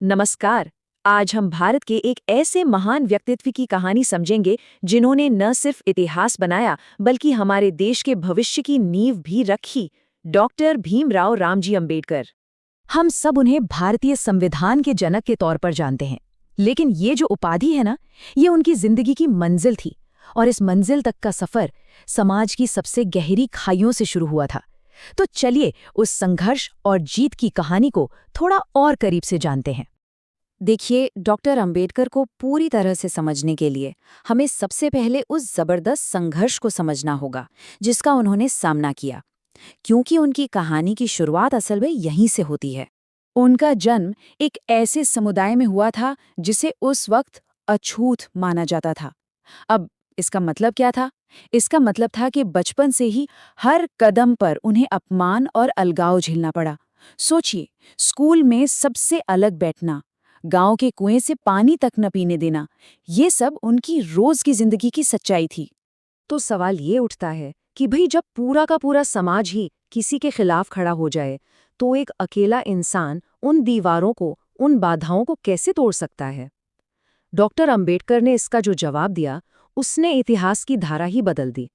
नमस्कार। आज हम भारत के एक ऐसे महान व्यक्तित्व की कहानी समझेंगे जिन्होंने न सिर्फ इतिहास बनाया बल्कि हमारे देश के भविष्य की नींव भी रखी। डॉक्टर भीमराव रामजी अंबेडकर। हम सब उन्हें भारतीय संविधान के जनक के तौर पर जानते हैं, लेकिन ये जो उपाधि है ना, ये उनकी जिंदगी की मंजिल थी। और इस मंजिल तक का सफर समाज की सबसे गहरी खाइयों से शुरू हुआ था। तो चलिए उस संघर्ष और जीत की कहानी को थोड़ा और करीब से जानते हैं। देखिए, डॉक्टर अंबेडकर को पूरी तरह से समझने के लिए हमें सबसे पहले उस जबरदस्त संघर्ष को समझना होगा जिसका उन्होंने सामना किया, क्योंकि उनकी कहानी की शुरुआत असल में यहीं से होती है। उनका जन्म एक ऐसे समुदाय में हुआ था जिसे उस वक्त अछूत माना जाता था। अब इसका मतलब क्या था? इसका मतलब था कि बचपन से ही हर कदम पर उन्हें अपमान और अलगाव झेलना पड़ा। सोचिए, स्कूल में सबसे अलग बैठना, गांव के कुएं से पानी तक न पीने देना, ये सब उनकी रोज की जिंदगी की सच्चाई थी। तो सवाल ये उठता है कि भाई जब पूरा का पूरा समाज ही किसी के खिलाफ खड़ा हो जाए, तो एक अकेला इंसान उन दीवारों को, उन बाधाओं को कैसे तोड़ सकता है? डॉक्टर अंबेडकर ने इसका जो जवाब दिया, उसने इतिहास की धारा ही बदल दी।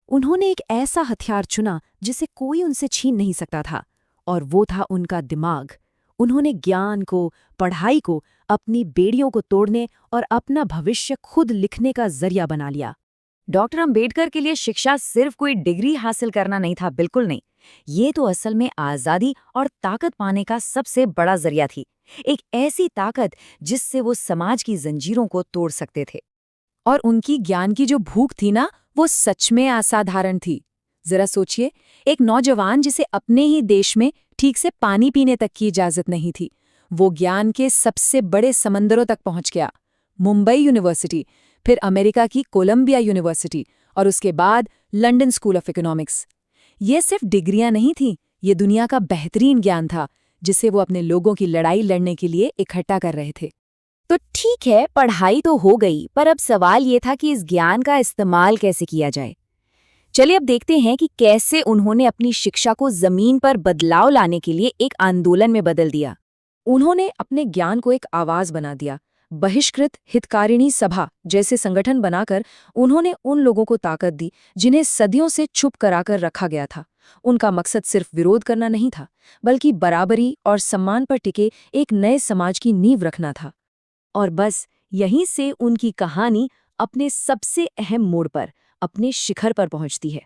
उन्होंने एक ऐसा हथियार चुना जिसे कोई उनसे छीन नहीं सकता था, और वो था उनका दिमाग। उन्होंने ज्ञान को, पढ़ाई को अपनी बेड़ियों को तोड़ने और अपना भविष्य खुद लिखने का जरिया बना लिया। डॉक्टर अंबेडकर के लिए शिक्षा सिर्फ कोई डिग्री हासिल करना नहीं था, बिल्कुल नहीं। ये तो असल में आज़ादी और ताकत पाने का सबसे बड़ा जरिया थी। एक ऐसी ताकत जिससे वो समाज की जंजीरों को तोड़ सकते थे। और उनकी ज्ञान की जो भूख थी ना, वो सच में असाधारण थी। जरा सोचिए, एक नौजवान जिसे अपने ही देश में ठीक से पानी पीने तक की इजाजत नहीं थी, वो ज्ञान के सबसे बड़े समंदरों तक पहुंच गया। मुंबई यूनिवर्सिटी, फिर अमेरिका की कोलंबिया यूनिवर्सिटी और उसके बाद लंदन स्कूल ऑफ इकोनॉमिक्स। ये सिर्फ डिग्रियां नहीं थीं, ये दुनिया का बेहतरीन ज्ञान था जिसे वो अपने लोगों की लड़ाई लड़ने के लिए इकट्ठा कर रहे थे। तो ठीक है, पढ़ाई तो हो गई, पर अब सवाल ये था कि इस ज्ञान का इस्तेमाल कैसे किया जाए। चलिए अब देखते हैं कि कैसे उन्होंने अपनी शिक्षा को जमीन पर बदलाव लाने के लिए एक आंदोलन में बदल दिया। उन्होंने अपने ज्ञान को एक आवाज बना दिया। बहिष्कृत हितकारिणी सभा जैसे संगठन बनाकर उन्होंने उन लोगों को ताकत दी जिन्हें सदियों से चुप कराकर रखा गया था। उनका मकसद सिर्फ विरोध करना नहीं था, बल्कि बराबरी और सम्मान पर टिके एक नए समाज की नींव रखना था। और बस यहीं से उनकी कहानी अपने सबसे अहम मोड़ पर, अपने शिखर पर पहुंचती है।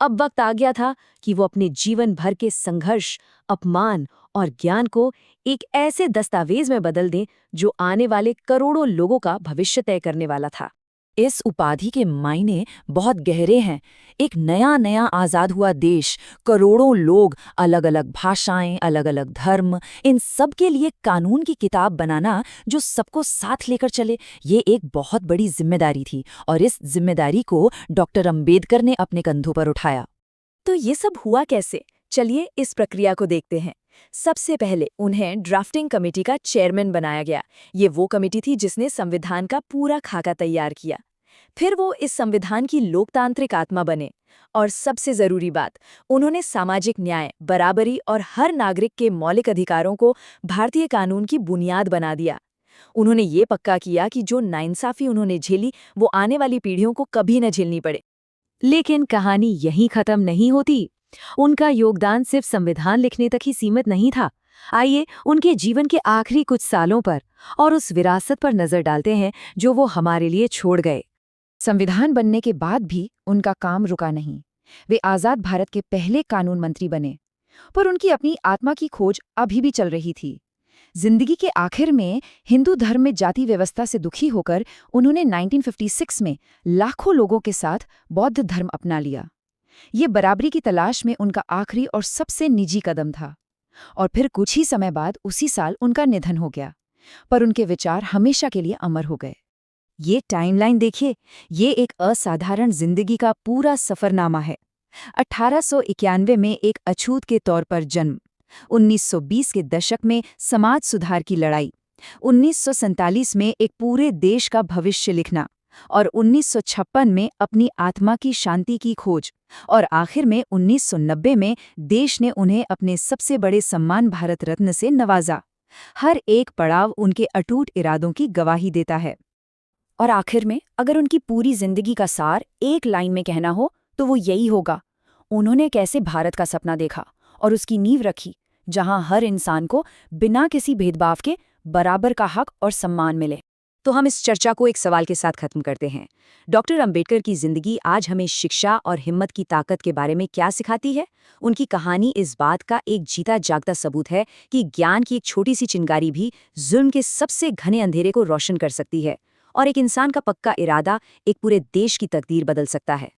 अब वक्त आ गया था कि वो अपने जीवन भर के संघर्ष, अपमान और ज्ञान को एक ऐसे दस्तावेज में बदल दें जो आने वाले करोड़ों लोगों का भविष्य तय करने वाला था। इस उपाधि के मायने बहुत गहरे हैं। एक नया नया आज़ाद हुआ देश, करोड़ों लोग, अलग अलग भाषाएं, अलग अलग धर्म, इन सब के लिए कानून की किताब बनाना जो सबको साथ लेकर चले, ये एक बहुत बड़ी जिम्मेदारी थी। और इस जिम्मेदारी को डॉक्टर अंबेडकर ने अपने कंधों पर उठाया। तो ये सब हुआ कैसे? चलिए इस प्रक्रिया को देखते हैं। सबसे पहले उन्हें ड्राफ्टिंग कमेटी का चेयरमैन बनाया गया। ये वो कमेटी थी जिसने संविधान का पूरा खाका तैयार किया। फिर वो इस संविधान की लोकतांत्रिक आत्मा बने। और सबसे जरूरी बात, उन्होंने सामाजिक न्याय, बराबरी और हर नागरिक के मौलिक अधिकारों को भारतीय कानून की बुनियाद बना दिया। उन्होंने ये पक्का किया कि जो नाइंसाफी उन्होंने झेली, वो आने वाली पीढ़ियों को कभी न झेलनी पड़े। लेकिन कहानी यहीं खत्म नहीं होती। उनका योगदान सिर्फ संविधान लिखने तक ही सीमित नहीं था। आइए उनके जीवन के आखिरी कुछ सालों पर और उस विरासत पर नजर डालते हैं जो वो हमारे लिए छोड़ गए। संविधान बनने के बाद भी उनका काम रुका नहीं। वे आजाद भारत के पहले कानून मंत्री बने, पर उनकी अपनी आत्मा की खोज अभी भी चल रही थी। जिंदगी के आखिर में हिंदू धर्म में जाति व्यवस्था से दुखी होकर उन्होंने 1956 में लाखों लोगों के साथ बौद्ध धर्म अपना लिया। ये बराबरी की तलाश में उनका आखिरी और सबसे निजी कदम था। और फिर कुछ ही समय बाद उसी साल उनका निधन हो गया, पर उनके विचार हमेशा के लिए अमर हो गए। ये टाइमलाइन देखिए, ये एक असाधारण जिंदगी का पूरा सफरनामा है। 1891 में एक अछूत के तौर पर जन्म, 1920 के दशक में समाज सुधार की लड़ाई, 1947 में एक पूरे देश का भविष्य लिखना, और 1956 में अपनी आत्मा की शांति की खोज, और आखिर में 1990 में देश ने उन्हें अपने सबसे बड़े सम्मान भारत रत्न से नवाजा। हर एक पड़ाव उनके अटूट इरादों की गवाही देता है। और आखिर में अगर उनकी पूरी जिंदगी का सार एक लाइन में कहना हो तो वो यही होगा, उन्होंने कैसे भारत का सपना देखा और उसकी नींव रखी, जहां हर इंसान को बिना किसी भेदभाव के बराबर का हक और सम्मान मिले। तो हम इस चर्चा को एक सवाल के साथ खत्म करते हैं। डॉक्टर अंबेडकर की जिंदगी आज हमें शिक्षा और हिम्मत की ताकत के बारे में क्या सिखाती है? उनकी कहानी इस बात का एक जीता जागता सबूत है कि ज्ञान की एक छोटी सी चिंगारी भी जुल्म के सबसे घने अंधेरे को रोशन कर सकती है, और एक इंसान का पक्का इरादा एक पूरे देश की तकदीर बदल सकता है।